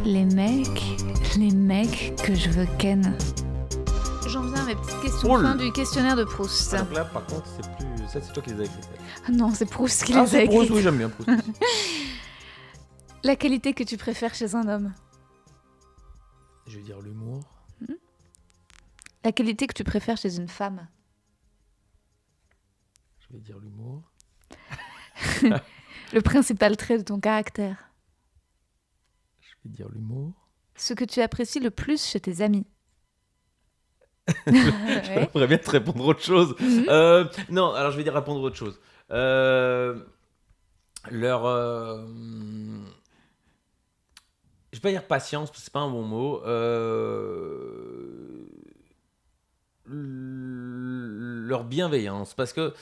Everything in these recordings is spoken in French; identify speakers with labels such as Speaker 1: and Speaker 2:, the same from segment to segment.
Speaker 1: Les mecs que je veux ken. J'en viens à mes petites questions
Speaker 2: Oh
Speaker 1: fin du questionnaire de Proust.
Speaker 2: Donc là, par contre, c'est plus... Ça, c'est toi qui les as écrites.
Speaker 1: Non, c'est Proust qui
Speaker 2: Ah,
Speaker 1: les a
Speaker 2: c'est Proust,
Speaker 1: écrites.
Speaker 2: oui, j'aime bien Proust.
Speaker 1: La qualité que tu préfères chez un homme.
Speaker 2: Je vais dire l'humour.
Speaker 1: La qualité que tu préfères chez une femme.
Speaker 2: Je vais dire l'humour.
Speaker 1: Le principal trait de ton caractère.
Speaker 2: Je vais dire l'humour.
Speaker 1: Ce que tu apprécies le plus chez tes amis.
Speaker 2: J'aimerais bien te répondre autre chose. Non, alors je vais dire répondre autre chose. Je vais pas dire patience, parce que c'est pas un bon mot. Leur bienveillance, parce que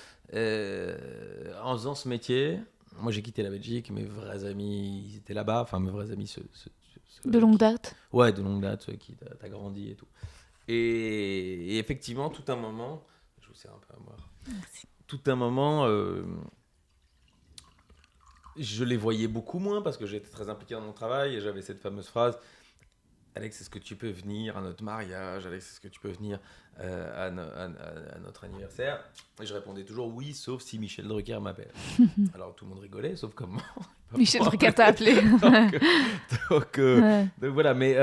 Speaker 2: en faisant ce métier, moi j'ai quitté la Belgique, mes vrais amis ils étaient là-bas, enfin mes vrais amis
Speaker 1: De longue date.
Speaker 2: Ouais, de longue date, ceux qui t'as grandi et tout. Et effectivement, tout un moment, je vous sers un peu à moi.
Speaker 1: Merci.
Speaker 2: Tout un moment, je les voyais beaucoup moins parce que j'étais très impliqué dans mon travail et j'avais cette fameuse phrase: Alex, est-ce que tu peux venir à notre mariage? Alex, est-ce que tu peux venir à notre anniversaire? Et je répondais toujours oui, sauf si Michel Drucker m'appelle. Alors tout le monde rigolait, sauf comme moi.
Speaker 1: Michel Drucker t'a appelé.
Speaker 2: donc voilà, mais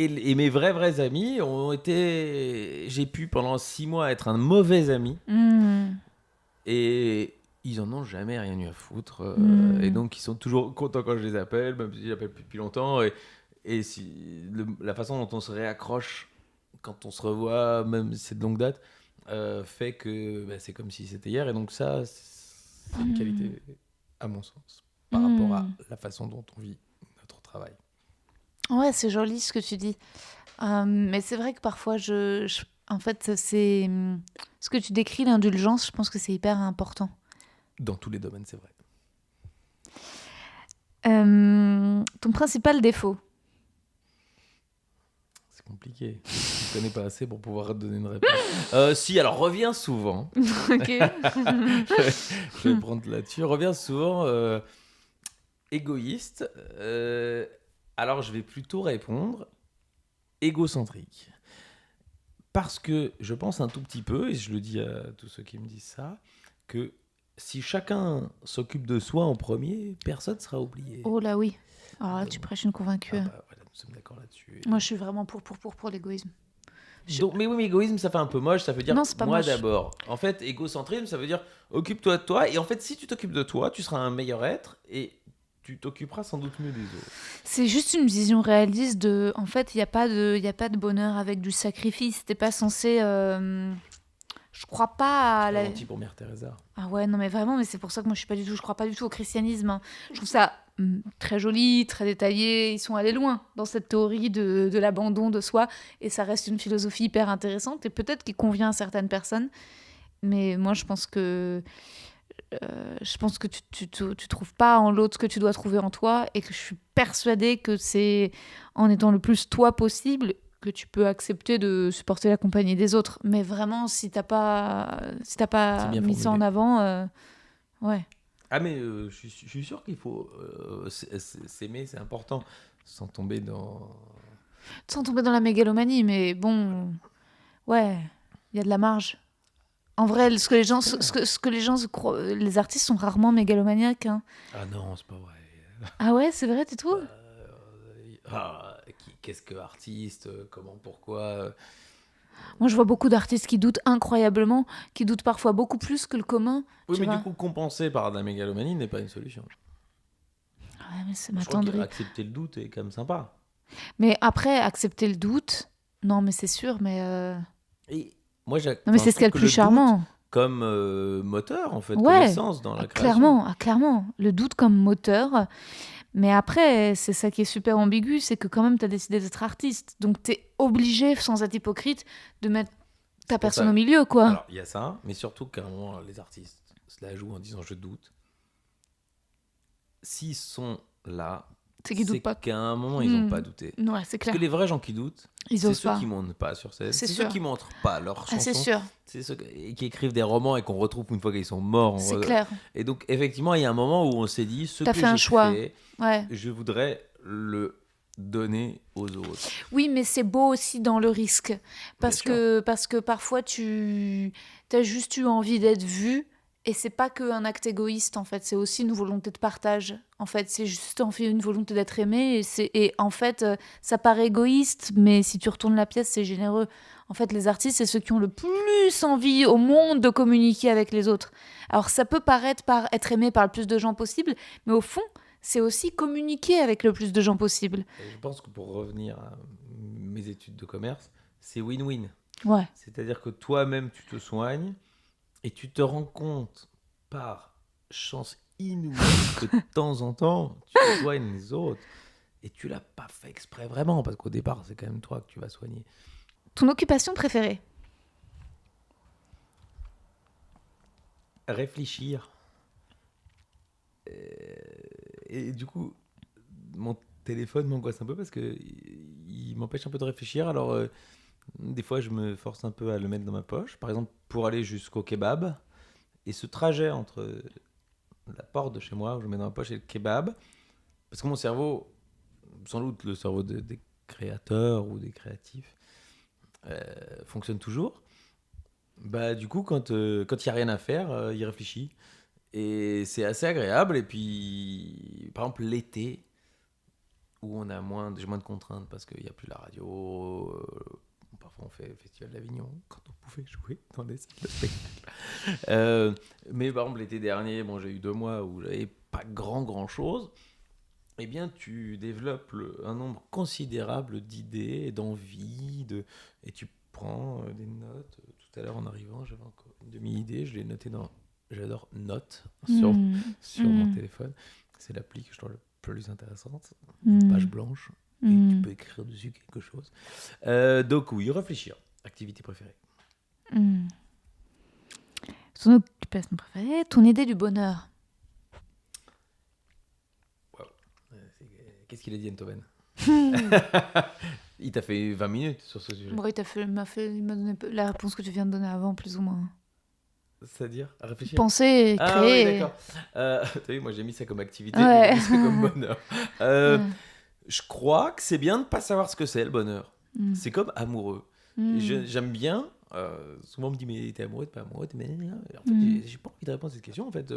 Speaker 2: et mes vrais amis ont été... J'ai pu pendant 6 mois être un mauvais ami et ils en ont jamais rien eu à foutre. Et donc ils sont toujours contents quand je les appelle, même si je les appelle depuis longtemps. Et la façon dont on se réaccroche quand on se revoit, même si c'est de longue date, fait que c'est comme si c'était hier. Et donc ça, c'est une qualité, à mon sens, par rapport à la façon dont on vit notre travail.
Speaker 1: Ouais, c'est joli ce que tu dis. Mais c'est vrai que parfois, en fait, c'est ce que tu décris, l'indulgence, je pense que c'est hyper important.
Speaker 2: Dans tous les domaines, c'est vrai.
Speaker 1: Ton principal défaut.
Speaker 2: C'est compliqué. Je ne connais pas assez pour pouvoir te donner une réponse. Si, alors reviens souvent.
Speaker 1: Ok.
Speaker 2: Je vais prendre là-dessus. Reviens souvent égoïste. Alors je vais plutôt répondre égocentrique. Parce que je pense un tout petit peu, et je le dis à tous ceux qui me disent ça, que si chacun s'occupe de soi en premier, personne ne sera oublié.
Speaker 1: Oh là oui. Alors là, tu prêches une convaincue.
Speaker 2: Voilà, nous sommes d'accord là-dessus.
Speaker 1: Moi, je suis vraiment pour l'égoïsme.
Speaker 2: Donc, mais oui, mais égoïsme, ça fait un peu moche, ça veut dire
Speaker 1: Non, c'est pas
Speaker 2: moi
Speaker 1: moche.
Speaker 2: d'abord. En fait, égocentrisme, ça veut dire occupe-toi de toi, et en fait, si tu t'occupes de toi, tu seras un meilleur être, et tu t'occuperas sans doute mieux des autres.
Speaker 1: C'est juste une vision réaliste de... En fait, il n'y a pas de bonheur avec du sacrifice. T'es pas censé... Je crois pas à
Speaker 2: C'est
Speaker 1: la...
Speaker 2: gentil pour Mère Teresa.
Speaker 1: Ah ouais, non mais vraiment, mais c'est pour ça que moi je crois pas du tout au christianisme. Hein. Je trouve ça très joli, très détaillé. Ils sont allés loin dans cette théorie de l'abandon de soi. Et ça reste une philosophie hyper intéressante et peut-être qui convient à certaines personnes. Mais moi, je pense que tu trouves pas en l'autre ce que tu dois trouver en toi et que je suis persuadée que c'est en étant le plus toi possible que tu peux accepter de supporter la compagnie des autres. Mais vraiment, si t'as pas mis ça en avant, ouais.
Speaker 2: Ah mais je suis sûr qu'il faut s'aimer, c'est important, sans tomber dans
Speaker 1: la mégalomanie, mais bon, ouais, il y a de la marge. En vrai, ce que les gens croient, les artistes sont rarement mégalomaniaques. Hein.
Speaker 2: Ah non, c'est pas vrai.
Speaker 1: Ah ouais, c'est vrai, tu trouves ?
Speaker 2: Qu'est-ce que artiste, comment, pourquoi
Speaker 1: Moi, je vois beaucoup d'artistes qui doutent incroyablement, qui doutent parfois beaucoup plus que le commun.
Speaker 2: Oui, mais du coup, compenser par de la mégalomanie n'est pas une solution.
Speaker 1: Ouais, mais c'est
Speaker 2: Je
Speaker 1: ma
Speaker 2: crois
Speaker 1: tendrie.
Speaker 2: accepter le doute est quand même sympa.
Speaker 1: Mais après, accepter le doute, non, mais c'est sûr, mais...
Speaker 2: Et moi,
Speaker 1: non, mais c'est ce qu'il y a de plus charmant.
Speaker 2: Comme moteur, en fait,
Speaker 1: Ouais,
Speaker 2: comme essence dans la création.
Speaker 1: Clairement. Le doute comme moteur... Mais après, c'est ça qui est super ambigu, c'est que quand même, tu as décidé d'être artiste. Donc, tu es obligé, sans être hypocrite, de mettre ta personne au milieu, quoi.
Speaker 2: Alors, il y a ça, mais surtout qu'à un moment, les artistes se la jouent en disant « je doute ». S'ils sont là,
Speaker 1: c'est
Speaker 2: qu'à un moment, ils n'ont pas douté.
Speaker 1: Ouais, c'est clair.
Speaker 2: Parce que les vrais gens qui doutent, c'est ceux qui ne montent pas sur scène. C'est ceux qui ne montrent pas leurs chansons.
Speaker 1: C'est sûr.
Speaker 2: C'est ceux qui écrivent des romans et qu'on retrouve une fois qu'ils sont morts.
Speaker 1: C'est clair.
Speaker 2: Et donc, effectivement, il y a un moment où on s'est dit, ce
Speaker 1: T'as
Speaker 2: que
Speaker 1: fait un choix.
Speaker 2: Fait,
Speaker 1: ouais.
Speaker 2: je voudrais le donner aux autres.
Speaker 1: Oui, mais c'est beau aussi dans le risque. Parce que parfois, tu as juste eu envie d'être vu. Et c'est pas qu'un acte égoïste, en fait. C'est aussi une volonté de partage. En fait, c'est juste une volonté d'être aimé. Et en fait, ça paraît égoïste, mais si tu retournes la pièce, c'est généreux. En fait, les artistes, c'est ceux qui ont le plus envie au monde de communiquer avec les autres. Alors, ça peut paraître par être aimé par le plus de gens possible, mais au fond, c'est aussi communiquer avec le plus de gens possible.
Speaker 2: Et je pense que pour revenir à mes études de commerce, c'est win-win.
Speaker 1: Ouais.
Speaker 2: C'est-à-dire que toi-même, tu te soignes et tu te rends compte par chance inouïe que de temps en temps, tu soignes les autres. Et tu l'as pas fait exprès vraiment, parce qu'au départ, c'est quand même toi que tu vas soigner.
Speaker 1: Ton occupation préférée?
Speaker 2: Réfléchir. Et du coup, mon téléphone m'angoisse un peu parce que il m'empêche un peu de réfléchir. Alors, des fois, je me force un peu à le mettre dans ma poche. Par exemple, pour aller jusqu'au kebab. Et ce trajet entre la porte de chez moi, où je mets dans ma poche, et le kebab, parce que mon cerveau, sans doute le cerveau des créateurs ou des créatifs, fonctionne toujours. Bah, du coup, quand il n'y a rien à faire, il réfléchit. Et c'est assez agréable. Et puis, par exemple, l'été, où on a j'ai moins de contraintes parce qu'il n'y a plus la radio. Parfois, on fait le Festival d'Avignon quand on pouvait jouer dans les salles de spectacle. Mais par exemple, l'été dernier, bon, j'ai eu 2 mois où j'avais pas grand chose. Eh bien, tu développes un nombre considérable d'idées et d'envies. Et tu prends des notes. Tout à l'heure, en arrivant, j'avais encore une demi-idée. Je l'ai noté dans... J'adore Notes sur mon téléphone. C'est l'appli que je trouve le plus intéressante. Une page blanche. Et tu peux écrire dessus quelque chose. Donc oui, réfléchir. Activité préférée.
Speaker 1: Ton occupation préférée? Ton idée du bonheur?
Speaker 2: Wow. Qu'est-ce qu'il a dit, Enthoven? Il t'a fait 20 minutes sur ce sujet.
Speaker 1: Bon, il m'a donné la réponse que tu viens de donner avant, plus ou moins.
Speaker 2: C'est-à-dire à réfléchir.
Speaker 1: Penser, créer.
Speaker 2: Ah oui, d'accord. T'as vu, moi j'ai mis ça comme activité,
Speaker 1: Ouais.
Speaker 2: j'ai mis ça comme bonheur. Je crois que c'est bien de ne pas savoir ce que c'est le bonheur. C'est comme amoureux. J'aime bien. Souvent on me dit mais t'es amoureux, t'es pas amoureux, mais en fait j'ai pas envie de répondre à cette question. En fait,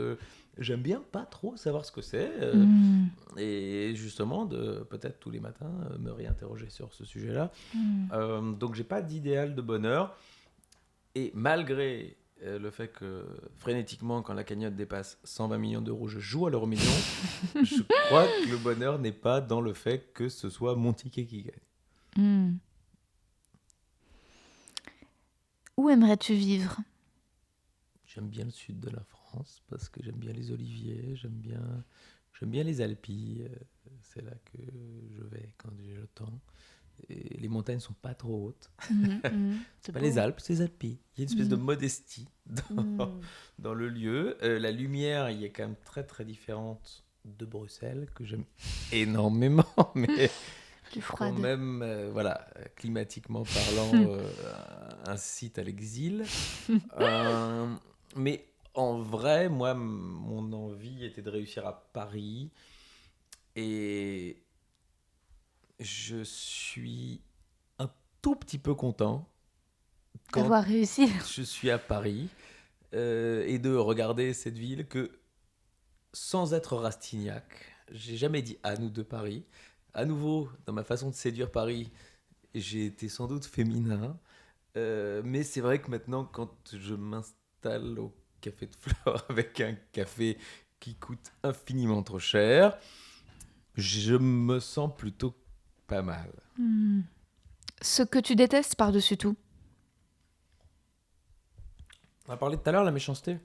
Speaker 2: j'aime bien pas trop savoir ce que c'est et justement de peut-être tous les matins me réinterroger sur ce sujet-là. Donc j'ai pas d'idéal de bonheur et malgré le fait que frénétiquement, quand la cagnotte dépasse 120 millions d'euros, je joue à l'euro million. Je crois que le bonheur n'est pas dans le fait que ce soit mon ticket qui gagne.
Speaker 1: Où aimerais-tu vivre?
Speaker 2: J'aime bien le sud de la France parce que j'aime bien les oliviers, j'aime bien les Alpilles. C'est là que je vais quand j'ai le temps. Et les montagnes sont pas trop hautes. C'est pas beau. Les Alpes, c'est les Alpilles. Il y a une espèce de modestie dans le lieu. La lumière, il est quand même très très différente de Bruxelles, que j'aime énormément, mais quand même, voilà, climatiquement parlant, un site à l'exil. Mais en vrai, moi, mon envie était de réussir à Paris. Et je suis un tout petit peu content
Speaker 1: d'avoir réussi.
Speaker 2: Je suis à Paris et de regarder cette ville que, sans être Rastignac, j'ai jamais dit à nous de Paris. À nouveau, dans ma façon de séduire Paris, j'ai été sans doute féminin. Mais c'est vrai que maintenant, quand je m'installe au Café de Flore avec un café qui coûte infiniment trop cher, je me sens plutôt pas mal.
Speaker 1: Ce que tu détestes par-dessus tout?
Speaker 2: On a parlé tout à l'heure, la méchanceté.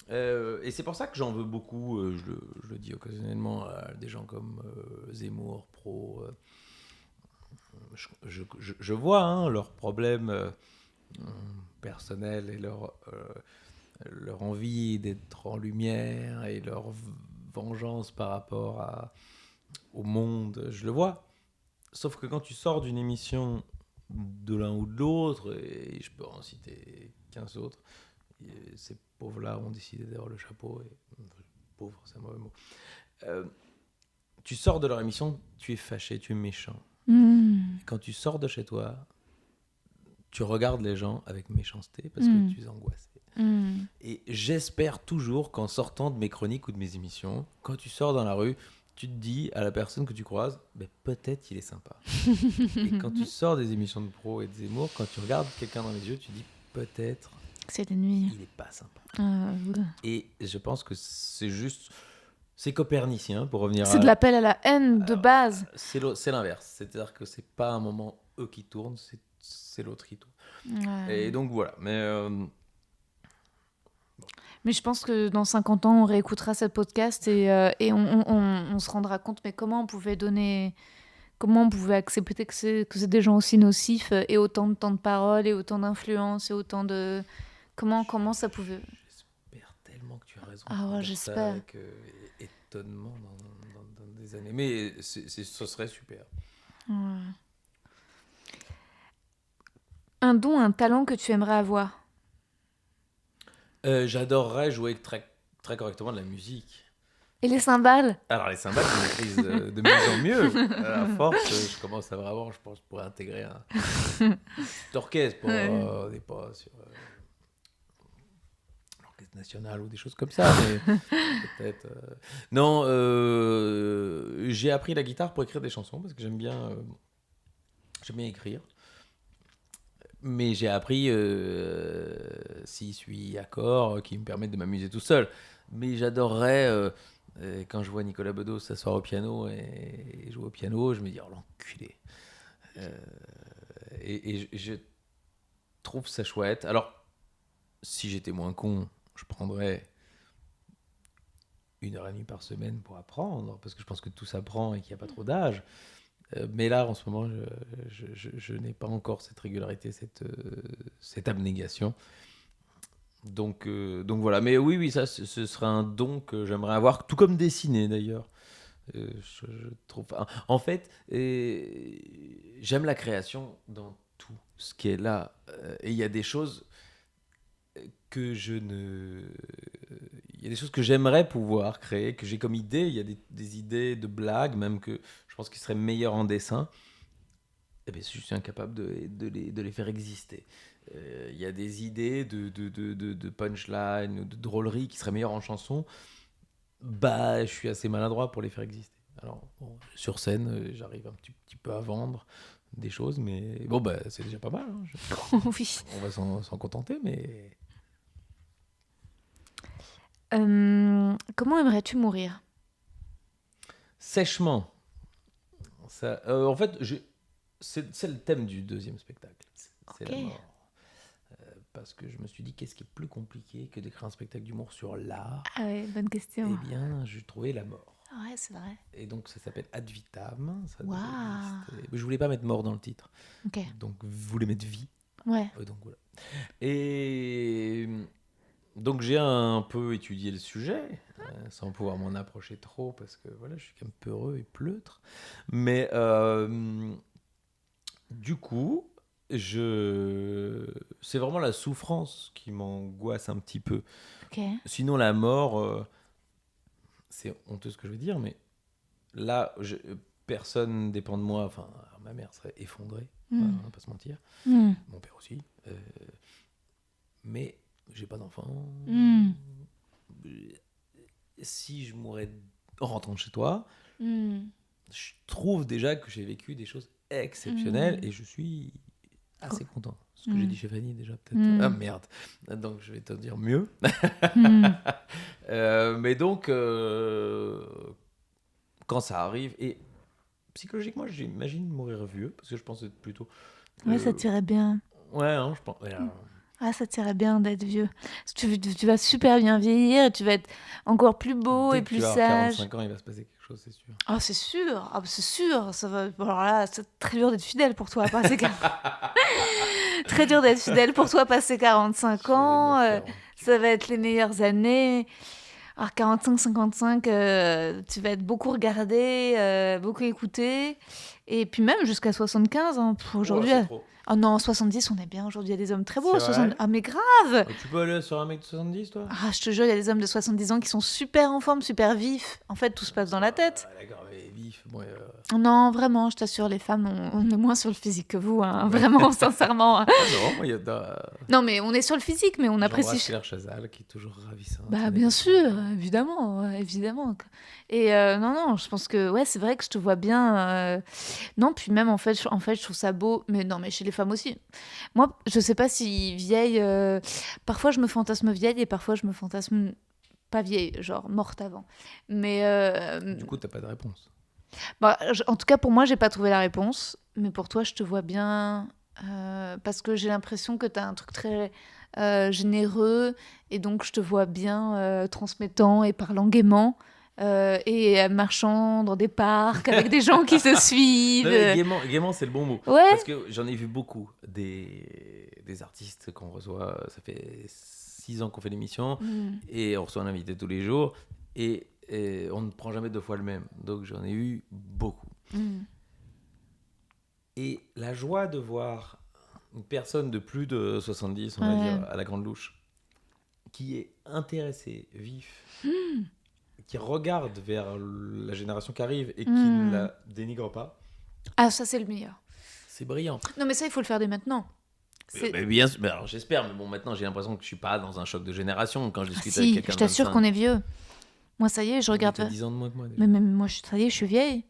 Speaker 2: Et c'est pour ça que j'en veux beaucoup, je le dis occasionnellement à des gens comme Zemmour, Pro. Je vois leurs problèmes personnels et leur envie d'être en lumière et leur vengeance par rapport au monde, je le vois. Sauf que quand tu sors d'une émission de l'un ou de l'autre, et je peux en citer 15 autres, ces pauvres-là ont décidé d'avoir le chapeau, et pauvre, c'est un mauvais mot. tu sors de leur émission, tu es fâché, tu es méchant. Et quand tu sors de chez toi, tu regardes les gens avec méchanceté parce que tu es angoissé. Et j'espère toujours qu'en sortant de mes chroniques ou de mes émissions, quand tu sors dans la rue, tu te dis à la personne que tu croises, peut-être il est sympa. Et quand tu sors des émissions de pro et des humour, quand tu regardes quelqu'un dans les yeux, tu dis peut-être
Speaker 1: c'est la nuit.
Speaker 2: Il est pas sympa.
Speaker 1: Voilà.
Speaker 2: Et je pense que c'est copernicien pour revenir
Speaker 1: c'est de l'appel à la haine de base.
Speaker 2: C'est l'inverse. C'est-à-dire que c'est pas un moment eux qui tournent, c'est l'autre qui tourne.
Speaker 1: Ouais.
Speaker 2: Et donc voilà.
Speaker 1: Mais je pense que dans 50 ans, on réécoutera ce podcast et on se rendra compte, mais comment on pouvait accepter que c'est des gens aussi nocifs et autant de temps de parole et autant d'influence et autant de... Comment ça pouvait...
Speaker 2: J'espère tellement que tu as raison.
Speaker 1: Ah ouais, j'espère.
Speaker 2: Avec étonnement dans des années. Mais ce serait super.
Speaker 1: Ouais. Un don, un talent que tu aimerais avoir?
Speaker 2: J'adorerais jouer très, très correctement de la musique.
Speaker 1: Et les cymbales?
Speaker 2: Alors les cymbales, je maîtrise de mieux en mieux. À force, je commence à vraiment, je pense, pour intégrer un orchestre. On n'est pas sur l'orchestre national ou des choses comme ça, mais peut-être... Non, j'ai appris la guitare pour écrire des chansons, parce que j'aime bien écrire. Mais j'ai appris 6-8 accords qui me permettent de m'amuser tout seul. Mais j'adorerais, quand je vois Nicolas Bedos s'asseoir au piano et jouer au piano, je me dis, oh l'enculé. Et je trouve ça chouette. Alors, si j'étais moins con, je prendrais 1h30 par semaine pour apprendre, parce que je pense que tout s'apprend et qu'il n'y a pas trop d'âge. Mais là, en ce moment, je n'ai pas encore cette régularité, cette abnégation. Donc voilà. Mais oui, ça, ce serait un don que j'aimerais avoir, tout comme dessiner d'ailleurs. Je trouve. En fait, j'aime la création dans tout ce qui est là. Et il y a des choses que il y a des choses que j'aimerais pouvoir créer, que j'ai comme idée. Il y a des idées de blagues, même que je pense qu'ils seraient meilleurs en dessin. Eh bien, je suis incapable de les faire exister. Il y a des idées de punchline ou de drôlerie qui seraient meilleures en chanson. Je suis assez maladroit pour les faire exister. Alors, sur scène, j'arrive un petit peu à vendre des choses, mais c'est déjà pas mal. Hein.
Speaker 1: Oui.
Speaker 2: On va s'en contenter, mais...
Speaker 1: Comment aimerais-tu mourir?
Speaker 2: Sèchement. Ça, en fait, c'est le thème du deuxième spectacle. C'est la mort. Parce que je me suis dit, qu'est-ce qui est plus compliqué que d'écrire un spectacle d'humour sur l'art?
Speaker 1: Ah ouais, bonne question.
Speaker 2: Eh bien, j'ai trouvé la mort.
Speaker 1: Ouais, c'est vrai.
Speaker 2: Et donc, ça s'appelle Ad Vitam.
Speaker 1: Wow.
Speaker 2: Je voulais pas mettre mort dans le titre.
Speaker 1: Okay.
Speaker 2: Donc, je voulais mettre vie.
Speaker 1: Ouais.
Speaker 2: Donc, voilà. Et... Donc j'ai un peu étudié le sujet, sans pouvoir m'en approcher trop, parce que voilà, je suis quand même peureux et pleutre. Mais du coup, c'est vraiment la souffrance qui m'angoisse un petit peu.
Speaker 1: Okay.
Speaker 2: Sinon, la mort, c'est honteux ce que je veux dire, mais là, personne ne dépend de moi. Enfin, ma mère serait effondrée, on va pas se mentir. Mon père aussi. Mais... j'ai pas d'enfant. Si je mourrais en rentrant chez toi, je trouve déjà que j'ai vécu des choses exceptionnelles et je suis assez content. Ce que j'ai dit chez Fanny déjà, peut-être. Ah merde. Donc je vais te dire mieux. Mais donc, quand ça arrive, et psychologiquement, j'imagine mourir vieux, parce que je pense être plutôt...
Speaker 1: Ouais, ça t'irait bien.
Speaker 2: Ouais, hein, je pense...
Speaker 1: Ah, ça t'irait bien d'être vieux. Tu vas super bien vieillir et tu vas être encore plus beau et plus sage.
Speaker 2: Dès que tu vas avoir 45 ans, il va se passer quelque chose, c'est sûr.
Speaker 1: Ah, c'est sûr. Ah, c'est sûr. Ça va... Alors là, c'est très dur d'être fidèle pour toi, passer très dur d'être fidèle pour toi, passer 45 ans. Ça va être les meilleures années. Alors, 45-55, tu vas être beaucoup regardé, beaucoup écouté. Et puis même jusqu'à 75, hein, aujourd'hui... Oh non, 70, on est bien. Aujourd'hui, il y a des hommes très beaux. 70... Ah, mais grave!
Speaker 2: Tu peux aller sur un mec de 70, toi?
Speaker 1: Ah, je te jure, il y a des hommes de 70 ans qui sont super en forme, super vifs. En fait, tout se passe dans la tête.
Speaker 2: D'accord, mais sportif. Bon,
Speaker 1: Non, vraiment, je t'assure, les femmes, on est moins sur le physique que vous, hein, vraiment, sincèrement.
Speaker 2: non, il y a
Speaker 1: Non, mais on est sur le physique, mais on apprécie.
Speaker 2: J'embrasse Claire Chazal, qui est toujours ravissante.
Speaker 1: Bah, bien sûr, évidemment, évidemment. Et non, je pense que, ouais, c'est vrai que je te vois bien. Non, puis même, en fait, je trouve ça beau. Mais non, mais chez les femmes aussi. Moi, je sais pas si vieille... Parfois, je me fantasme vieille et parfois, je me fantasme pas vieille, genre morte avant. Mais...
Speaker 2: Du coup, t'as pas de réponse.
Speaker 1: Bah, en tout cas, pour moi, j'ai pas trouvé la réponse. Mais pour toi, je te vois bien. Parce que j'ai l'impression que t'as un truc très généreux. Et donc, je te vois bien transmettant et parlant gaiement. Et marchant dans des parcs avec des gens qui se suivent.
Speaker 2: Non, mais gaiement, c'est le bon mot.
Speaker 1: Ouais.
Speaker 2: Parce que j'en ai vu beaucoup des artistes qu'on reçoit. Ça fait 6 ans qu'on fait l'émission et on reçoit un invité tous les jours et on ne prend jamais 2 fois le même. Donc j'en ai eu beaucoup. Et la joie de voir une personne de plus de 70, on va dire, à la grande louche, qui est intéressé, vif, qui regarde vers la génération qui arrive et qui ne la dénigre pas.
Speaker 1: Ah, ça, c'est le meilleur.
Speaker 2: C'est brillant.
Speaker 1: Non, mais ça, il faut le faire dès maintenant.
Speaker 2: Mais bien sûr, alors j'espère, mais bon, maintenant j'ai l'impression que je suis pas dans un choc de génération quand je discute avec quelqu'un de 25.
Speaker 1: Je t'assure qu'on est vieux. Moi, ça y est, je regarde.
Speaker 2: T'as 10 ans de moins que moi. Déjà.
Speaker 1: Mais même moi, ça y est, je suis vieille.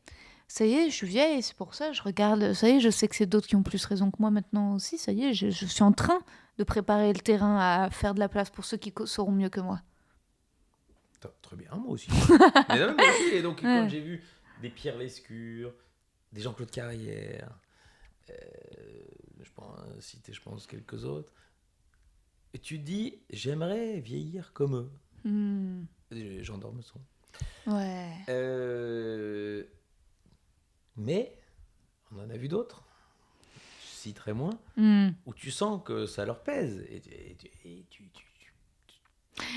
Speaker 1: Ça y est, je suis vieille, c'est pour ça, je regarde. Ça y est, je sais que c'est d'autres qui ont plus raison que moi maintenant aussi. Ça y est, je suis en train de préparer le terrain à faire de la place pour ceux qui sauront mieux que moi.
Speaker 2: Très bien, moi aussi. Mais non, moi aussi. Et donc, quand j'ai vu des Pierre Lescure, des Jean-Claude Carrière, je pense citer, je pense, quelques autres, et tu dis, j'aimerais vieillir comme eux. Jean d'Ormesson.
Speaker 1: Ouais.
Speaker 2: Mais on en a vu d'autres, je citerai moins, où tu sens que ça leur pèse.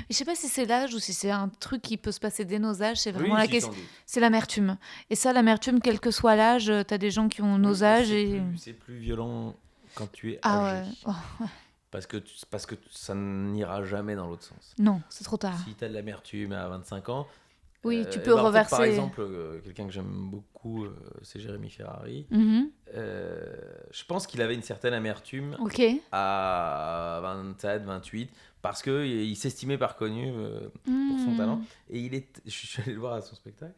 Speaker 1: Je sais pas si c'est l'âge ou si c'est un truc qui peut se passer dès nos âges. C'est vraiment la question.
Speaker 2: Sans doute.
Speaker 1: C'est l'amertume. Et ça, l'amertume, quel que soit l'âge, t'as des gens qui ont nos âges.
Speaker 2: C'est plus violent quand tu es
Speaker 1: âgé.
Speaker 2: Ouais. Oh, ouais. Parce que ça n'ira jamais dans l'autre sens.
Speaker 1: Non, c'est trop tard.
Speaker 2: Si tu as de l'amertume à 25 ans,
Speaker 1: oui, tu peux reverser.
Speaker 2: Par exemple, quelqu'un que j'aime beaucoup, c'est Jérémy Ferrari. Je pense qu'il avait une certaine amertume à 27, 28, parce qu'il s'estimait pas reconnu pour son talent. Et je suis allé le voir à son spectacle.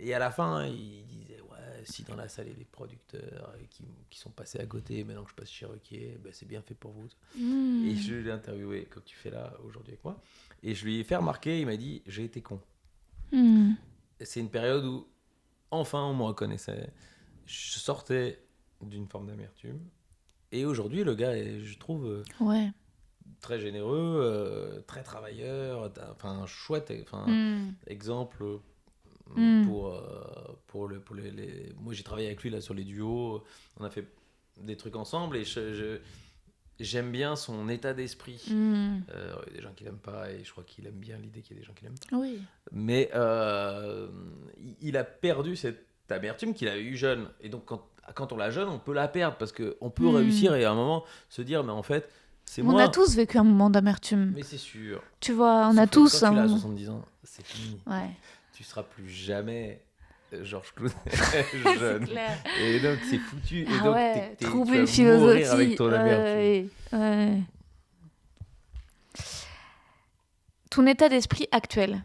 Speaker 2: Et à la fin, il disait si dans la salle il y a des producteurs qui sont passés à côté, maintenant que je passe chez Ruquier, ben c'est bien fait pour vous. Et je l'ai interviewé, comme tu fais là aujourd'hui avec moi. Et je lui ai fait remarquer, il m'a dit j'ai été con. C'est une période où enfin on me reconnaissait. Je sortais d'une forme d'amertume. Et aujourd'hui, le gars est, je trouve, très généreux, très travailleur, enfin chouette, exemple pour les. Moi, j'ai travaillé avec lui là sur les duos. On a fait des trucs ensemble et j'aime bien son état d'esprit. Il y a des gens qui l'aiment pas et je crois qu'il aime bien l'idée qu'il y a des gens qui l'aiment pas.
Speaker 1: Oui.
Speaker 2: Mais il a perdu cette amertume qu'il avait eu jeune. Et donc quand on l'a jeune, on peut la perdre parce qu'on peut réussir et à un moment se dire mais en fait c'est moi.
Speaker 1: On a tous vécu un moment d'amertume.
Speaker 2: Mais c'est sûr.
Speaker 1: Tu vois, on a tous
Speaker 2: quand tu as 70 ans, c'est fini.
Speaker 1: Ouais.
Speaker 2: Tu seras plus jamais Georges Clooney jeune.
Speaker 1: C'est clair.
Speaker 2: Et donc c'est foutu. Et
Speaker 1: donc trouver une
Speaker 2: philosophie avec ton amertume.
Speaker 1: Ouais. Ton état d'esprit actuel.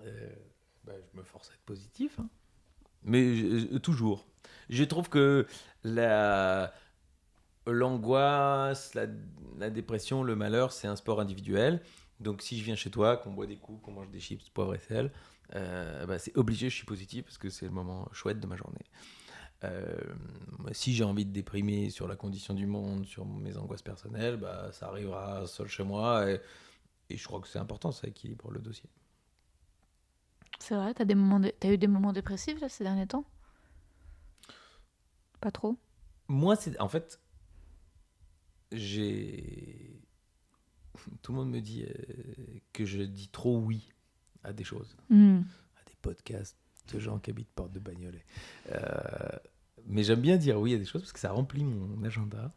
Speaker 2: Je me force à être positif. Hein. Mais toujours. Je trouve que l'angoisse, la dépression, le malheur, c'est un sport individuel. Donc si je viens chez toi, qu'on boit des coups, qu'on mange des chips, poivre et sel, c'est obligé, je suis positif parce que c'est le moment chouette de ma journée. Si j'ai envie de déprimer sur la condition du monde, sur mes angoisses personnelles, ça arrivera seul chez moi et je crois que c'est important, ça équilibre le dossier.
Speaker 1: C'est vrai, t'as eu des moments dépressifs là, ces derniers temps ? Pas trop ?
Speaker 2: Moi, en fait, tout le monde me dit que je dis trop oui à des choses, à des podcasts de gens qui habitent Porte de Bagnolet. Mais j'aime bien dire oui à des choses parce que ça remplit mon agenda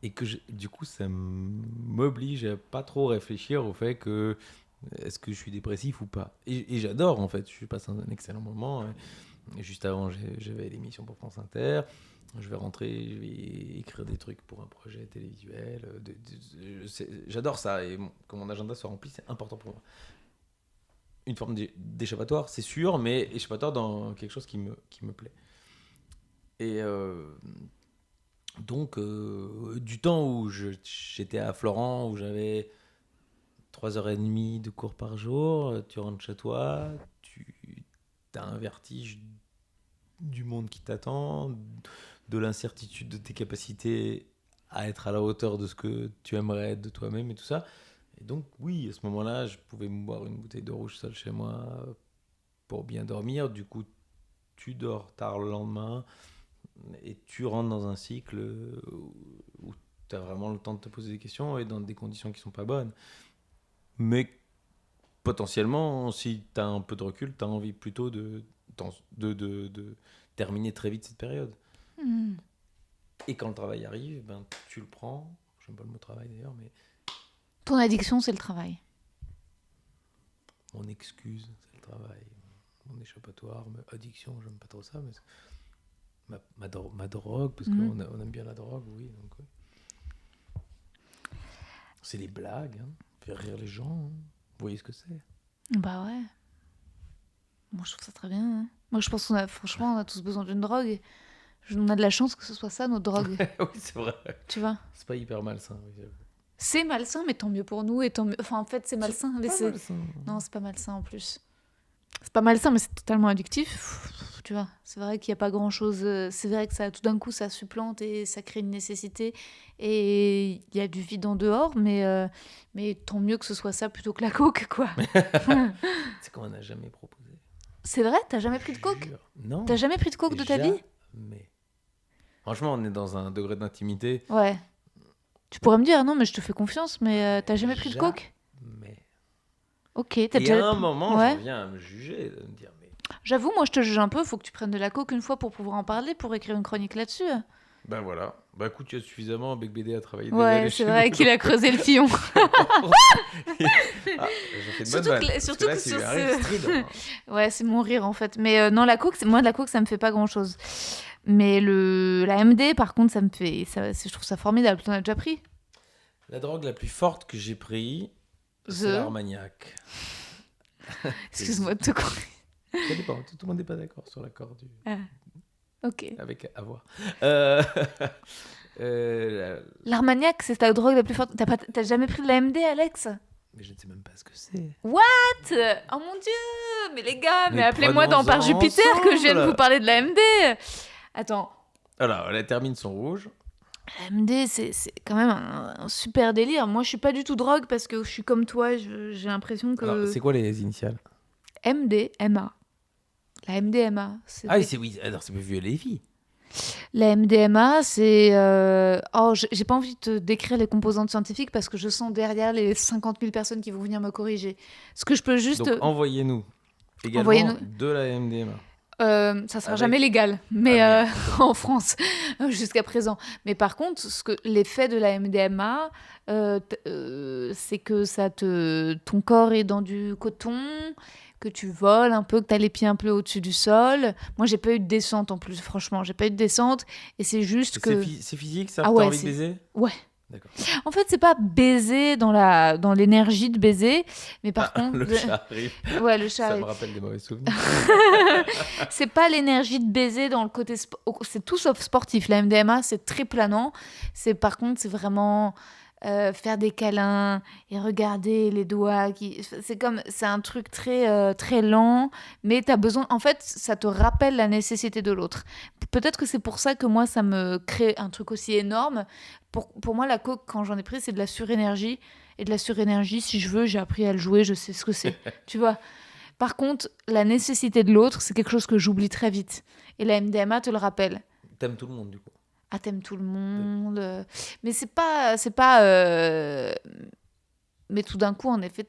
Speaker 2: et que du coup, ça m'oblige à pas trop réfléchir au fait que Est-ce que je suis dépressif ou pas ? Et j'adore, en fait. Je passe un excellent moment. Et juste avant, j'avais l'émission pour France Inter. Je vais rentrer, je vais écrire des trucs pour un projet télévisuel. J'adore ça. Et que mon agenda soit rempli, c'est important pour moi. Une forme d'échappatoire, c'est sûr, mais échappatoire dans quelque chose qui me plaît. Et donc, du temps où j'étais à Florent, où j'avais 3h30 de cours par jour, tu rentres chez toi, tu as un vertige du monde qui t'attend, de l'incertitude de tes capacités à être à la hauteur de ce que tu aimerais être de toi-même et tout ça. Et donc, oui, à ce moment-là, je pouvais me boire une bouteille de rouge seul chez moi pour bien dormir. Du coup, tu dors tard le lendemain et tu rentres dans un cycle où tu as vraiment le temps de te poser des questions et dans des conditions qui sont pas bonnes. Mais potentiellement, si tu as un peu de recul, tu as envie plutôt de terminer très vite cette période. Et quand le travail arrive, ben, tu le prends. J'aime pas le mot travail d'ailleurs, mais...
Speaker 1: Ton addiction, c'est le travail.
Speaker 2: Mon excuse, c'est le travail. Mon échappatoire, addiction, j'aime pas trop ça, mais ma drogue, parce qu'on on aime bien la drogue, oui. Donc, oui. C'est les blagues, hein. Faire rire les gens. Hein. Vous voyez ce que c'est ?
Speaker 1: Bah ouais. Moi, je trouve ça très bien. Hein. Moi, je pense qu'on franchement, on a tous besoin d'une drogue. On a de la chance que ce soit ça, notre drogue.
Speaker 2: Oui, c'est vrai.
Speaker 1: Tu vois ?
Speaker 2: C'est pas hyper malsain. Oui.
Speaker 1: C'est malsain, mais tant mieux pour nous. Et tant mieux... Enfin, en fait, c'est malsain.
Speaker 2: C'est
Speaker 1: mais
Speaker 2: pas malsain.
Speaker 1: Non, c'est pas malsain en plus. C'est pas malsain, mais c'est totalement addictif. Tu vois, c'est vrai qu'il n'y a pas grand-chose. C'est vrai que ça, tout d'un coup, ça supplante et ça crée une nécessité. Et il y a du vide en dehors, mais tant mieux que ce soit ça plutôt que la coke, quoi.
Speaker 2: C'est qu'on n'a jamais proposé.
Speaker 1: C'est vrai ? T'as jamais pris de coke ?
Speaker 2: Non.
Speaker 1: T'as jamais pris de coke de ta vie ?
Speaker 2: Mais franchement, on est dans un degré d'intimité.
Speaker 1: Ouais. Tu pourrais me dire, non, mais je te fais confiance, mais t'as jamais pris de coke ?
Speaker 2: Mais.
Speaker 1: Ok,
Speaker 2: t'as déjà... à un moment,
Speaker 1: ouais.
Speaker 2: je viens à me juger, de me dire, mais...
Speaker 1: J'avoue, moi, je te juge un peu. Faut que tu prennes de la coke une fois pour pouvoir en parler, pour écrire une chronique là-dessus.
Speaker 2: Ben voilà. Bah écoute, tu as suffisamment Bec BD à travailler.
Speaker 1: Ouais, c'est vrai qu'il a creusé le sillon.
Speaker 2: J'ai fait de bonnes vannes.
Speaker 1: Surtout que
Speaker 2: sur ce...
Speaker 1: Ouais, c'est mon rire en fait. Mais non, la coke, moi de la coke, ça me fait pas grand-chose. Mais la MD, par contre, ça me fait, je trouve ça formidable. T'en as déjà pris ?
Speaker 2: La drogue la plus forte que j'ai pris, c'est l'Armagnac.
Speaker 1: Excuse-moi de te couper.
Speaker 2: Ça dépend. Tout le monde n'est pas d'accord sur l'accord du.
Speaker 1: Ok.
Speaker 2: Avec à voir.
Speaker 1: L'Armagnac, c'est ta drogue la plus forte. T'as jamais pris de la MD, Alex ?
Speaker 2: Mais je ne sais même pas ce que c'est.
Speaker 1: What ? Oh mon Dieu ! Mais les gars, mais appelez-moi dans Par Jupiter que je viens de vous parler de la MD. Attends.
Speaker 2: Alors, elle termine son rouge.
Speaker 1: La MD, c'est quand même un super délire. Moi, je suis pas du tout drogue parce que je suis comme toi. J'ai l'impression que...
Speaker 2: Alors, c'est quoi les initiales ?
Speaker 1: MDMA. La MDMA.
Speaker 2: Oui, alors c'est vu les filles.
Speaker 1: La MDMA, c'est... j'ai pas envie de te décrire les composantes scientifiques parce que je sens derrière les 50 000 personnes qui vont venir me corriger. Ce que je peux juste...
Speaker 2: Donc, envoyez-nous également de la MDMA.
Speaker 1: Ça sera jamais légal, mais en France, jusqu'à présent. Mais par contre, l'effet de la MDMA, c'est que ton corps est dans du coton, que tu voles un peu, que tu as les pieds un peu au-dessus du sol. Moi, j'ai pas eu de descente en plus, franchement. J'ai pas eu de descente. Et c'est juste que...
Speaker 2: C'est physique, ça ? T'as envie de baiser ?
Speaker 1: Ouais.
Speaker 2: D'accord.
Speaker 1: En fait, c'est pas baiser dans l'énergie de baiser, mais par contre...
Speaker 2: Le chat arrive.
Speaker 1: Ouais, le chat arrive.
Speaker 2: Ça me rappelle des mauvais souvenirs.
Speaker 1: C'est pas l'énergie de baiser dans le côté... C'est tout sauf sportif. La MDMA, c'est très planant. Par contre, c'est vraiment... faire des câlins et regarder les doigts c'est un truc très très lent, mais t'as besoin, en fait ça te rappelle la nécessité de l'autre. Peut-être que c'est pour ça que moi ça me crée un truc aussi énorme. Pour moi la coke, quand j'en ai pris, c'est de la surénergie, et de la surénergie, si je veux, j'ai appris à le jouer, je sais ce que c'est. Tu vois. Par contre, la nécessité de l'autre, c'est quelque chose que j'oublie très vite, et la MDMA te le rappelle.
Speaker 2: T'aimes tout le monde du coup.
Speaker 1: Ah, t'aimes tout le monde. Mais c'est pas... Mais tout d'un coup, en effet,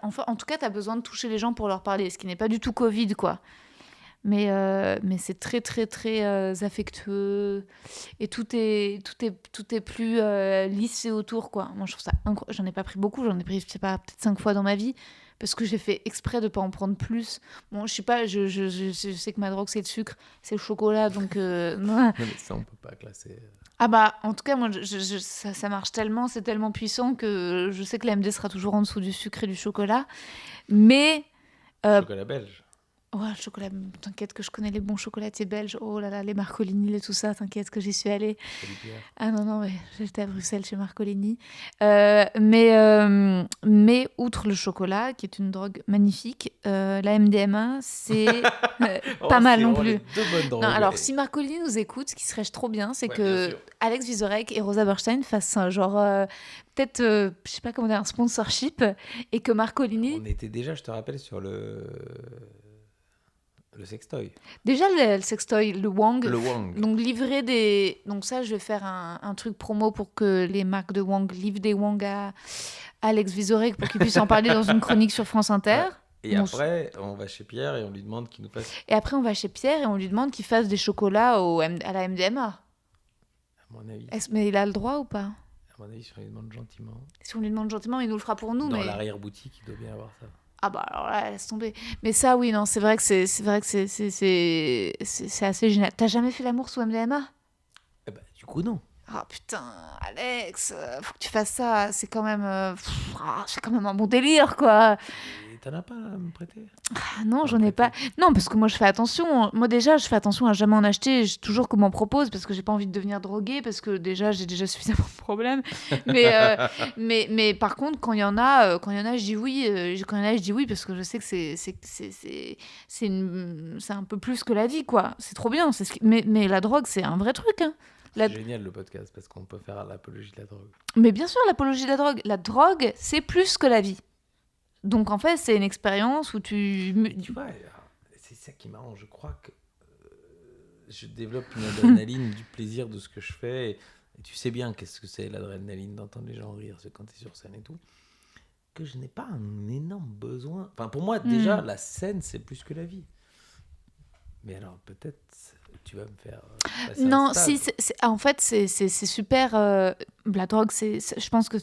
Speaker 1: enfin, en tout cas, t'as besoin de toucher les gens pour leur parler, ce qui n'est pas du tout Covid, quoi. Mais c'est très, très, très affectueux. Et tout est plus lissé autour, quoi. Moi, je trouve ça incroyable. J'en ai pas pris beaucoup. J'en ai pris, je sais pas, peut-être 5 fois dans ma vie. Parce que j'ai fait exprès de pas en prendre plus. Bon, je sais pas, je sais que ma drogue, c'est le sucre, c'est le chocolat, donc... non.
Speaker 2: Non, mais ça, on peut pas classer.
Speaker 1: Ah bah, en tout cas, moi, ça marche tellement, c'est tellement puissant que je sais que la MD sera toujours en dessous du sucre et du chocolat. Mais...
Speaker 2: Chocolat belge.
Speaker 1: Ouais, le chocolat, t'inquiète que je connais les bons chocolatiers belges. Oh là là, les Marcolini et tout ça, t'inquiète que j'y suis allée. Ah non, mais j'étais à Bruxelles chez Marcolini. Mais outre le chocolat, qui est une drogue magnifique, la MDMA, c'est pas mal non plus. Non, alors, si Marcolini nous écoute, ce qui serait trop bien, c'est que Alex Vizorek et Rosa Berstein fassent un genre... peut-être, je sais pas comment dire, un sponsorship, et que Marcolini...
Speaker 2: On était déjà, je te rappelle, sur le sextoy.
Speaker 1: Déjà, le sextoy, le Wang.
Speaker 2: Le Wang.
Speaker 1: Donc, livrer des... Donc ça, je vais faire un truc promo pour que les marques de Wang livrent des Wang à Alex Vizorek pour qu'il puisse en parler dans une chronique sur France Inter. Ouais.
Speaker 2: Et après, on va chez Pierre et on lui demande qu'il nous fasse...
Speaker 1: Et après, on va chez Pierre et on lui demande qu'il fasse des chocolats à la MDMA.
Speaker 2: À mon avis.
Speaker 1: Mais il a le droit ou pas ?
Speaker 2: À mon avis, si on lui demande gentiment.
Speaker 1: Si on lui demande gentiment, il nous le fera pour nous.
Speaker 2: Dans l'arrière-boutique, il doit bien avoir ça.
Speaker 1: Ah bah alors là, laisse tomber. Mais ça, oui, non, c'est vrai que c'est assez génial. T'as jamais fait l'amour sous MDMA ?
Speaker 2: Eh ben, du coup, non.
Speaker 1: Ah putain, Alex, faut que tu fasses ça. C'est quand même un bon délire, quoi.
Speaker 2: Et t'en as pas à me prêter ?
Speaker 1: Non, j'en ai pas. Non, parce que moi, je fais attention. Moi, déjà, je fais attention à jamais en acheter. Toujours qu'on m'en propose, parce que j'ai pas envie de devenir droguée, parce que déjà, j'ai déjà suffisamment de problèmes. Mais par contre, quand il y en a, je dis oui. Quand il y en a, je dis oui, parce que je sais que c'est un peu plus que la vie, quoi. C'est trop bien. Mais la drogue, c'est un vrai truc, hein.
Speaker 2: C'est génial le podcast, parce qu'on peut faire l'apologie de la drogue.
Speaker 1: Mais bien sûr, l'apologie de la drogue. La drogue, c'est plus que la vie. Donc en fait, c'est une expérience où tu
Speaker 2: vois, c'est ça qui est marrant. Je crois que je développe une adrénaline du plaisir de ce que je fais. Et tu sais bien qu'est-ce que c'est l'adrénaline d'entendre les gens rire, c'est quand tu es sur scène et tout. Que je n'ai pas un énorme besoin. Enfin, pour moi, déjà, la scène, c'est plus que la vie. Mais alors, peut-être, tu vas me faire...
Speaker 1: non, si, en fait, c'est super... la drogue, je pense que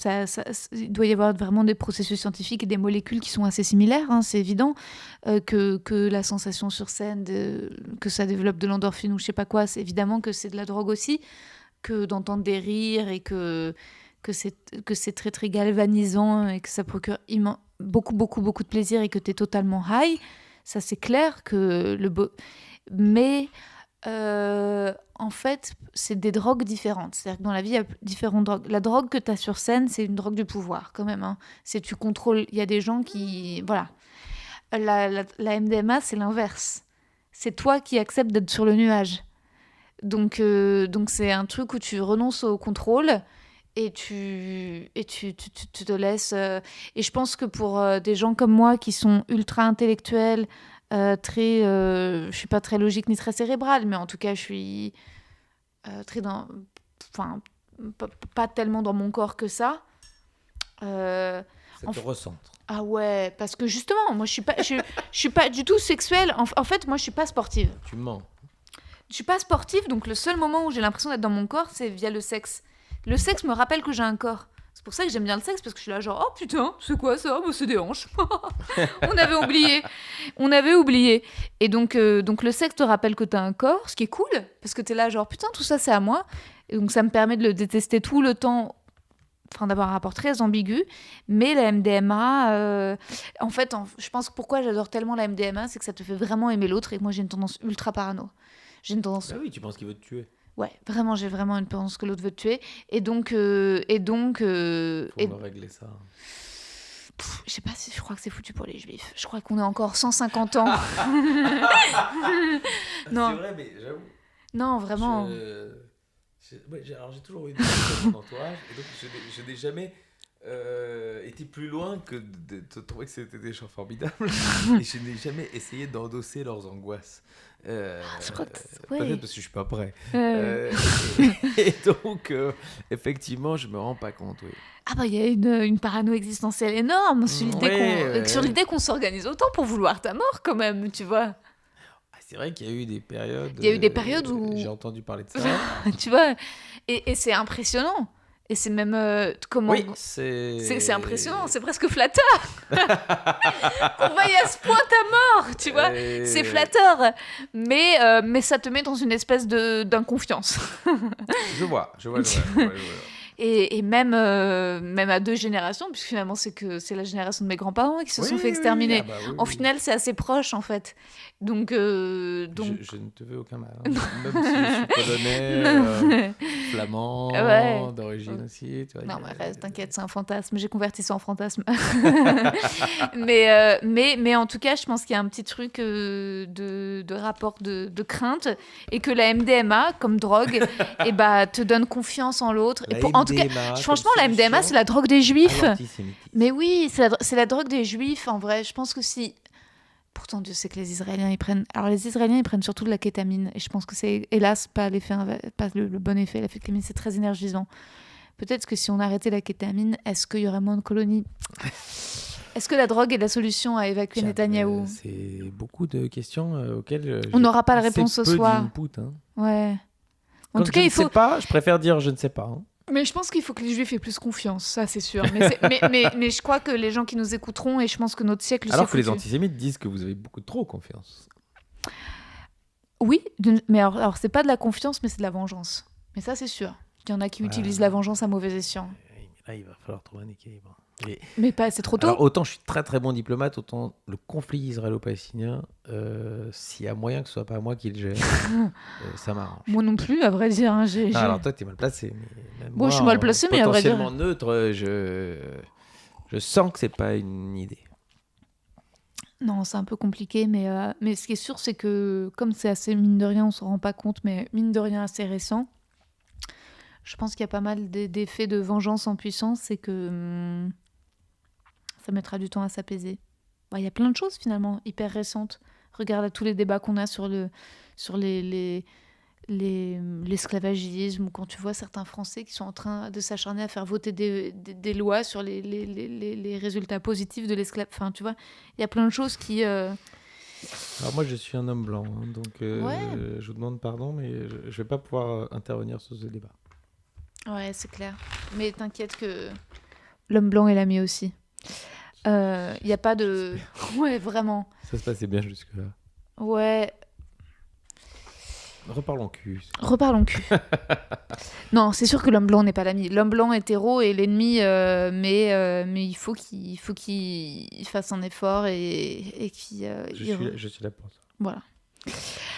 Speaker 1: il doit y avoir vraiment des processus scientifiques et des molécules qui sont assez similaires, hein, c'est évident, que la sensation sur scène, que ça développe de l'endorphine ou je sais pas quoi, c'est évidemment que c'est de la drogue aussi, que d'entendre des rires et que c'est très, très galvanisant et que ça procure beaucoup, beaucoup, beaucoup de plaisir et que tu es totalement high. Ça, c'est clair que mais en fait, c'est des drogues différentes. C'est-à-dire que dans la vie, il y a différentes drogues. La drogue que tu as sur scène, c'est une drogue du pouvoir, quand même. Hein. C'est tu contrôles. Il y a des gens qui... Voilà. La MDMA, c'est l'inverse. C'est toi qui acceptes d'être sur le nuage. Donc c'est un truc où tu renonces au contrôle et tu te laisses... Et je pense que pour des gens comme moi qui sont ultra intellectuels, je suis pas très logique ni très cérébrale, mais en tout cas je suis très pas tellement dans mon corps que ça.
Speaker 2: Ça te recentre.
Speaker 1: Ah ouais, parce que justement, moi je suis pas du tout sexuelle. En fait, moi je suis pas sportive.
Speaker 2: Tu mens.
Speaker 1: Je suis pas sportive, donc le seul moment où j'ai l'impression d'être dans mon corps, c'est via le sexe. Le sexe me rappelle que j'ai un corps. C'est pour ça que j'aime bien le sexe, parce que je suis là genre, oh putain, c'est quoi ça ? C'est des hanches. On avait oublié. Et donc le sexe te rappelle que t'as un corps, ce qui est cool, parce que t'es là genre, putain, tout ça c'est à moi. Et donc ça me permet de le détester tout le temps, d'avoir un rapport très ambigu. Mais la MDMA, en fait, je pense que pourquoi j'adore tellement la MDMA, c'est que ça te fait vraiment aimer l'autre, et moi j'ai une tendance ultra parano.
Speaker 2: Ah oui, tu penses qu'il veut te tuer ?
Speaker 1: Ouais, vraiment, j'ai vraiment une tendance que l'autre veut te tuer. Et donc...
Speaker 2: Faut régler ça.
Speaker 1: Je sais pas si je crois que c'est foutu pour les juifs. Je crois qu'on est encore 150 ans.
Speaker 2: Non. C'est vrai, mais j'avoue.
Speaker 1: Non, vraiment.
Speaker 2: Alors j'ai toujours eu des gens dans mon entourage, et donc je n'ai jamais été plus loin que de trouver que c'était des gens formidables. Et je n'ai jamais essayé d'endosser leurs angoisses.
Speaker 1: Je crois que
Speaker 2: peut-être parce que je suis pas prêt. Et donc effectivement je me rends pas compte. Oui.
Speaker 1: Ah bah il y a une parano existentielle énorme sur l'idée qu'on s'organise autant pour vouloir ta mort quand même, tu vois.
Speaker 2: c'est vrai qu'il y a eu des périodes.
Speaker 1: Il y a eu des périodes où
Speaker 2: j'ai entendu parler de ça.
Speaker 1: Tu vois, et c'est impressionnant. Et c'est même comment.
Speaker 2: Oui, c'est
Speaker 1: impressionnant, c'est presque flatteur. Qu'on veuille à ce point ta mort, tu vois. C'est flatteur, mais ça te met dans une espèce d'inconfiance.
Speaker 2: Je vois.
Speaker 1: Et même à 2 générations, puisque finalement c'est la génération de mes grands-parents qui se sont fait exterminer. En final, c'est assez proche en fait. Donc...
Speaker 2: Je ne te veux aucun mal. Hein. Même si je suis polonais, flamand, d'origine aussi. Tu vois,
Speaker 1: non, mais reste, t'inquiète, c'est un fantasme. J'ai converti ça en fantasme. mais en tout cas, je pense qu'il y a un petit truc de rapport de crainte et que la MDMA, comme drogue, te donne confiance en l'autre. En tout cas, franchement, la MDMA, c'est la drogue des juifs. Mais oui, c'est la drogue des juifs, en vrai. Je pense que si... Pourtant, Dieu sait que les Israéliens, ils prennent... Alors, les Israéliens, ils prennent surtout de la kétamine. Et je pense que c'est, hélas, pas le bon effet. La kétamine, c'est très énergisant. Peut-être que si on arrêtait la kétamine, est-ce qu'il y aurait moins de colonies ? Est-ce que la drogue est la solution à évacuer Netanyahou ?
Speaker 2: C'est beaucoup de questions auxquelles...
Speaker 1: on n'aura pas la réponse ce soir.
Speaker 2: Hein.
Speaker 1: Ouais.
Speaker 2: En tout cas, il faut... sais pas, je préfère dire je ne sais pas. Hein.
Speaker 1: Mais je pense qu'il faut que les Juifs aient plus confiance, ça c'est sûr. Mais je crois que les gens qui nous écouteront, et je pense que notre siècle...
Speaker 2: Alors que les antisémites disent que vous avez beaucoup trop confiance.
Speaker 1: Oui, mais alors c'est pas de la confiance, mais c'est de la vengeance. Mais ça c'est sûr. Il y en a qui utilisent la vengeance à mauvais escient.
Speaker 2: Là, il va falloir trouver un équilibre.
Speaker 1: Mais c'est trop tôt.
Speaker 2: Alors, autant je suis très très bon diplomate, autant le conflit israélo-palestinien, s'il y a moyen que ce soit pas moi qui le gère, ça m'arrange.
Speaker 1: Moi non plus, à vrai dire. Hein,
Speaker 2: alors toi, t'es mal placé.
Speaker 1: Moi, je suis mal placé, mais à vrai dire...
Speaker 2: Potentiellement neutre, je sens que c'est pas une idée.
Speaker 1: Non, c'est un peu compliqué, mais ce qui est sûr, c'est que comme c'est assez, mine de rien, on s'en rend pas compte, mais mine de rien assez récent, je pense qu'il y a pas mal d'effets de vengeance en puissance et que... ça mettra du temps à s'apaiser. Il y a plein de choses finalement hyper récentes. Regarde à tous les débats qu'on a sur l'esclavagisme, ou quand tu vois certains Français qui sont en train de s'acharner à faire voter des lois sur les résultats positifs de l'esclavage. Enfin, tu vois, il y a plein de choses qui... Alors
Speaker 2: moi, je suis un homme blanc, hein, donc je vous demande pardon, mais je vais pas pouvoir intervenir sur ce débat.
Speaker 1: Ouais, c'est clair. Mais t'inquiète que l'homme blanc est l'ami aussi. Il n'y a pas de... Ouais, vraiment.
Speaker 2: Ça se passait bien jusque-là.
Speaker 1: Ouais.
Speaker 2: Reparlons cul.
Speaker 1: Non, c'est sûr que l'homme blanc n'est pas l'ami. L'homme blanc hétéro est l'ennemi, mais il faut qu'il fasse un effort et qu'il...
Speaker 2: je suis là pour ça.
Speaker 1: Voilà.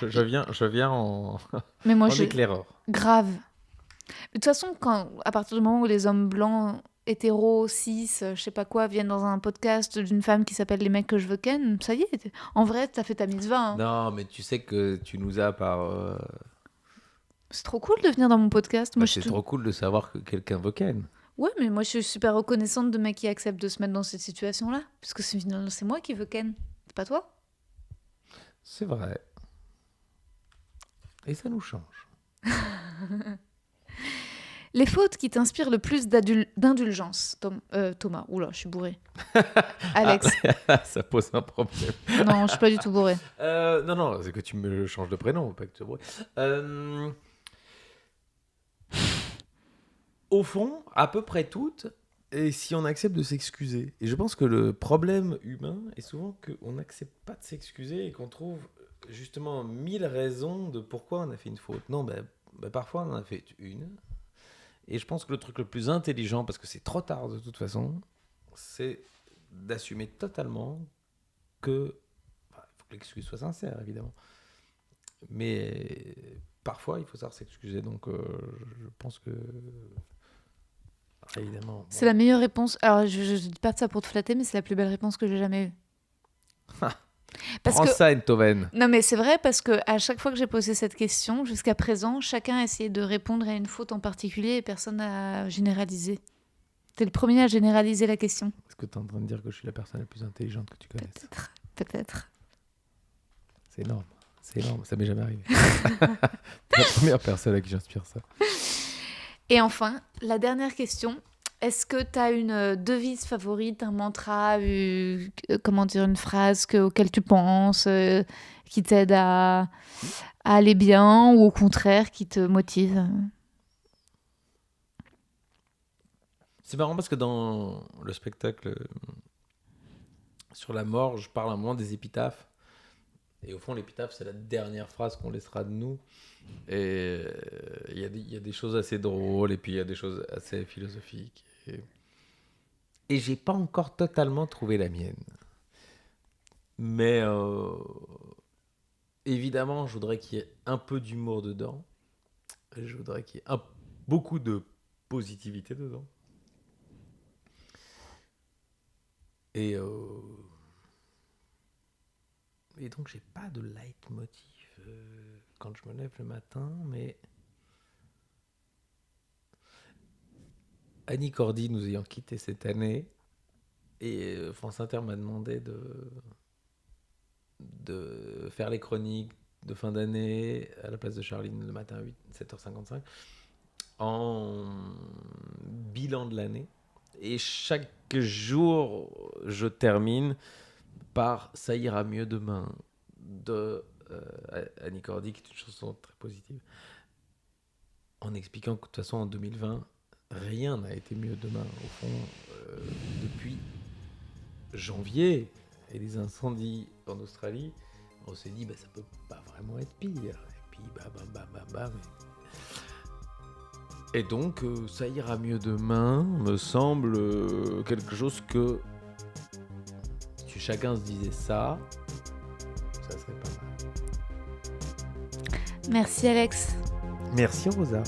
Speaker 2: Je viens en,
Speaker 1: mais moi,
Speaker 2: en éclaireur.
Speaker 1: Grave. Mais de toute façon, à partir du moment où les hommes blancs... hétéro, cis, je sais pas quoi, viennent dans un podcast d'une femme qui s'appelle Les mecs que je veux ken, ça y est, en vrai, t'as fait ta mitzvah. Hein.
Speaker 2: Non, mais tu sais que tu nous as par...
Speaker 1: C'est trop cool de venir dans mon podcast. Moi,
Speaker 2: c'est trop cool de savoir que quelqu'un veut ken.
Speaker 1: Ouais, mais moi, je suis super reconnaissante de mecs qui acceptent de se mettre dans cette situation-là, parce que c'est moi qui veux ken, c'est pas toi.
Speaker 2: C'est vrai. Et ça nous change.
Speaker 1: Les fautes qui t'inspirent le plus d'indulgence, Thomas. Oula, je suis bourré. Alex.
Speaker 2: Ça pose un problème.
Speaker 1: Non, je suis pas du tout bourré.
Speaker 2: Non, c'est que tu me changes de prénom, pas que tu es bourré. Au fond, à peu près toutes, et si on accepte de s'excuser. Et je pense que le problème humain est souvent qu'on n'accepte pas de s'excuser et qu'on trouve justement 1000 raisons de pourquoi on a fait une faute. Non, parfois on en a fait une. Et je pense que le truc le plus intelligent, parce que c'est trop tard de toute façon, c'est d'assumer totalement que... il faut que l'excuse soit sincère, évidemment. Mais parfois, il faut savoir s'excuser. Donc, je pense que... évidemment...
Speaker 1: C'est la meilleure réponse. Alors, je ne dis pas de ça pour te flatter, mais c'est la plus belle réponse que j'ai jamais eue.
Speaker 2: Prends ça, Enthoven.
Speaker 1: Non, mais c'est vrai, parce qu'à chaque fois que j'ai posé cette question, jusqu'à présent, chacun a essayé de répondre à une faute en particulier et personne n'a généralisé. T'es le premier à généraliser la question.
Speaker 2: Est-ce que t'es en train de dire que je suis la personne la plus intelligente que tu connaisses ?
Speaker 1: Peut-être.
Speaker 2: C'est énorme, ça m'est jamais arrivé. T'es la première personne à qui j'inspire ça.
Speaker 1: Et enfin, la dernière question, Est-ce que tu as une devise favorite, un mantra, comment dire, une phrase auquel tu penses, qui t'aide à aller bien ou au contraire qui te motive?
Speaker 2: C'est marrant parce que dans le spectacle sur la mort, je parle à un moment des épitaphes. Et au fond, l'épitaphe, c'est la dernière phrase qu'on laissera de nous. Et il y a des choses assez drôles et puis il y a des choses assez philosophiques. Et j'ai pas encore totalement trouvé la mienne. Mais évidemment, je voudrais qu'il y ait un peu d'humour dedans. Et je voudrais qu'il y ait beaucoup de positivité dedans. Et donc, j'ai pas de leitmotiv quand je me lève le matin, mais Annie Cordy nous ayant quittés cette année, et France Inter m'a demandé de faire les chroniques de fin d'année à la place de Charline le matin à 7h55 en bilan de l'année. Et chaque jour, je termine par Ça ira mieux demain de Annie Cordy, qui est une chanson très positive, en expliquant que de toute façon en 2020 rien n'a été mieux demain. Au fond, depuis janvier et les incendies en Australie, on s'est dit ça peut pas vraiment être pire. Et puis bam. Et donc Ça ira mieux demain me semble quelque chose que si chacun se disait ça serait pas mal.
Speaker 1: Merci Alex.
Speaker 2: Merci Rosa.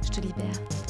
Speaker 1: Je te libère.